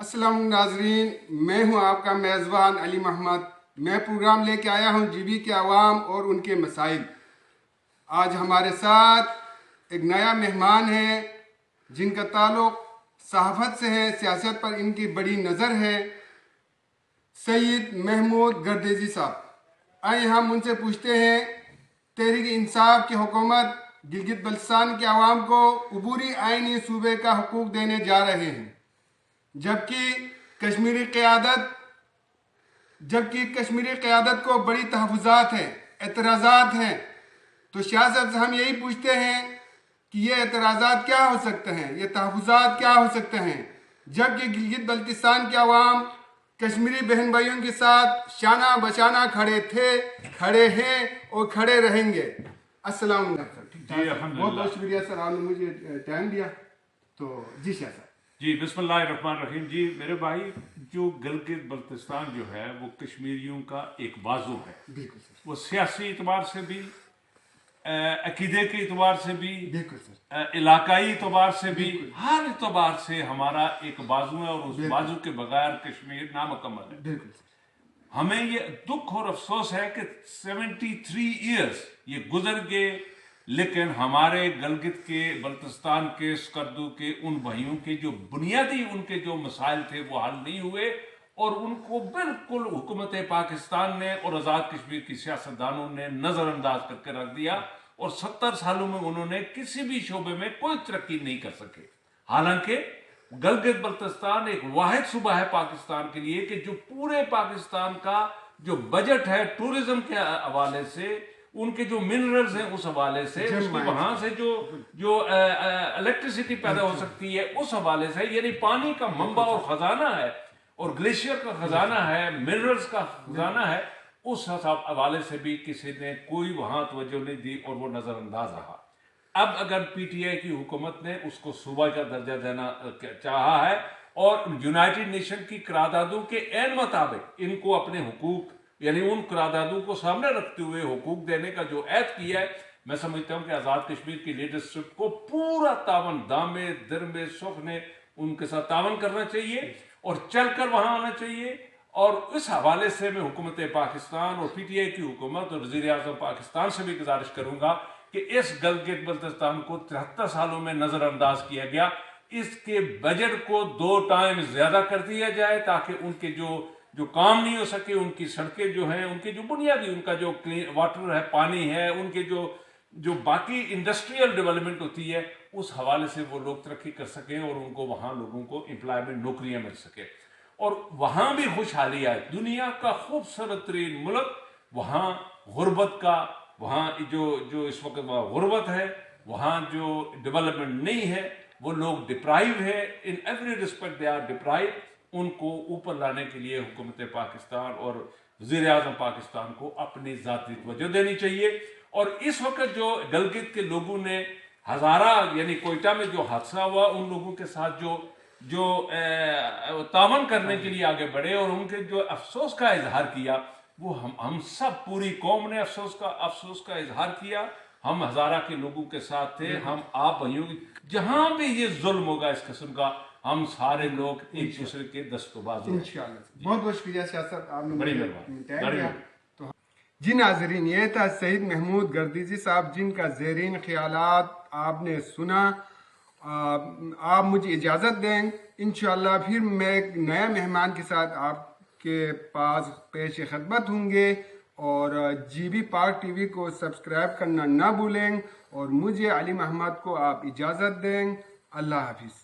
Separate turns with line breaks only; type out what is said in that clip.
अस्सलाम नाजरीन, मैं हूं आपका मेज़बान अली मोहम्मद। मैं प्रोग्राम लेके आया हूं जीबी के अवाम और उनके मसाइल। आज हमारे साथ एक नया मेहमान है जिनका ताल्लुक सहाफ़त से है, सियासत पर इनकी बड़ी नज़र है, सैयद महमूद गर्देजी साहब। आइए हम उनसे पूछते हैं तहरीक इंसाफ की हुकूमत गिलगित बल्तिस्तान के अवाम को अबूरी आइनी सूबे का हुकूक देने जा रहे हैं, जबकि कश्मीरी क़यादत को बड़ी तहफ़्फ़ुज़ात हैं, एतराज़ात हैं। तो सियासत से हम यही पूछते हैं कि ये एतराज़ात क्या हो सकते हैं, ये तहफ़्फ़ुज़ात क्या हो सकते हैं, जबकि गिलगित बल्तिस्तान के अवाम कश्मीरी बहन भाइयों के साथ शाना बशाना खड़े थे, खड़े हैं और खड़े रहेंगे। अस्सलाम वालेकुम। बहुत बहुत शुक्रिया सर, आपने मुझे टाइम दिया। तो जी सियासत
जी, बिस्मिल्लाहिर्रहमानिर्रहीम। जी मेरे भाई, जो गिलगित बल्तिस्तान जो है वो कश्मीरियों का एक बाजू है।
बिल्कुल सर,
वो सियासी एतबार से भी, अकीदे के एतबार से भी,
बिल्कुल सर,
इलाकाई एतबार से भी, हर एतबार से हमारा एक बाजू है और उस बाजू के बगैर कश्मीर नामुकम्मल है।
बिल्कुल सर।
हमें ये दुख और अफसोस है कि 73 ईयर्स ये गुजर गए, लेकिन हमारे गिलगित के बल्तिस्तान के स्कर्दू के उन भाइयों के जो बुनियादी उनके जो मसाइल थे वो हल नहीं हुए और उनको बिल्कुल हुकूमत पाकिस्तान ने और आज़ाद कश्मीर की सियासतदानों ने नज़रअंदाज करके रख दिया और 70 सालों में उन्होंने किसी भी शोबे में कोई तरक्की नहीं कर सके। हालांकि गिलगित बल्तिस्तान एक वाहिद सूबा है पाकिस्तान के लिए कि जो पूरे पाकिस्तान का जो बजट है टूरिज्म के हवाले से, उनके जो मिनरल्स हैं उस हवाले से, उसके वहां से जो इलेक्ट्रिसिटी पैदा हो सकती है उस हवाले से, यानी पानी का मंबा और खजाना है और ग्लेशियर का खजाना है, मिनरल्स का खजाना है, उस हवाले से भी किसी ने कोई वहां तवज्जो नहीं दी और वो नजरअंदाज रहा। अब अगर पीटीआई की हुकूमत ने उसको सूबा का दर्जा देना चाहा है और यूनाइटेड नेशन की करारदादों के ऐन मुताबिक इनको अपने हुकूक, यानी उन करारदादों को सामने रखते हुए हुकूक देने का जो ऐद किया है, मैं समझता हूं कि आज़ाद कश्मीर की लीडरशिप को पूरा तावन, दामे दरमे सुख ने उनके साथ तावन करना चाहिए और चलकर वहां आना चाहिए। और इस हवाले से मैं हुकूमत पाकिस्तान और पीटीआई की हुकूमत और वज़ीर आज़म पाकिस्तान से भी गुजारिश करूंगा कि इस गिलगित बल्तिस्तान को 73 सालों में नजरअंदाज किया गया, इसके बजट को 2 टाइम ज्यादा कर दिया जाए ताकि उनके जो काम नहीं हो सके, उनकी सड़कें जो हैं, उनके जो बुनियादी, उनका जो क्लीन वाटर है, पानी है, उनके जो बाकी इंडस्ट्रियल डेवलपमेंट होती है, उस हवाले से वो लोग तरक्की कर सकें और उनको वहां लोगों को एम्प्लॉयमेंट, नौकरियां मिल सके और वहां भी खुशहाली आए। दुनिया का खूबसूरत तरीन मुल्क, वहां गुर्बत का, वहां जो इस वक्त वहां गुर्बत है, वहां जो डेवलपमेंट नहीं है, वो लोग डिप्राइव है, in every respect they are deprive. उनको ऊपर लाने के लिए हुकूमत पाकिस्तान और वज़ीर आज़म पाकिस्तान को अपनी ज़ाती तवज्जो देनी चाहिए। और इस वक्त जो गिलगित के लोगों ने हज़ारा, यानी कोयटा में जो हादसा हुआ, उन लोगों के साथ जो तावन करने के लिए आगे बढ़े और उनके जो अफसोस का इजहार किया, वो हम सब पूरी कौम ने अफसोस का इजहार किया। हम हज़ारा के लोगों के साथ थे, हम आप भाइयों की, जहां भी ये जुल्म होगा इस किस्म का, हम सारे लोग एक दूसरे के दस्तबाज होंगे।
इंशाअल्लाह। बहुत बहुत शुक्रिया सियासत, आपने
बड़ी
मुझे
मेहरबानी।
टाइम दिया। तो जी नाजरीन, ये था सैयद महमूद गर्देजी साहब जिनका ज़ेरीन ख्यालात आपने सुना। आप मुझे इजाज़त दें, इंशाअल्लाह फिर मैं एक नया मेहमान के साथ आपके पास पेश खिदमत होंगे। और जीबी पाक टीवी को सब्सक्राइब करना ना भूलें और मुझे अली मोहम्मद को आप इजाज़त दें। अल्लाह हाफिज़।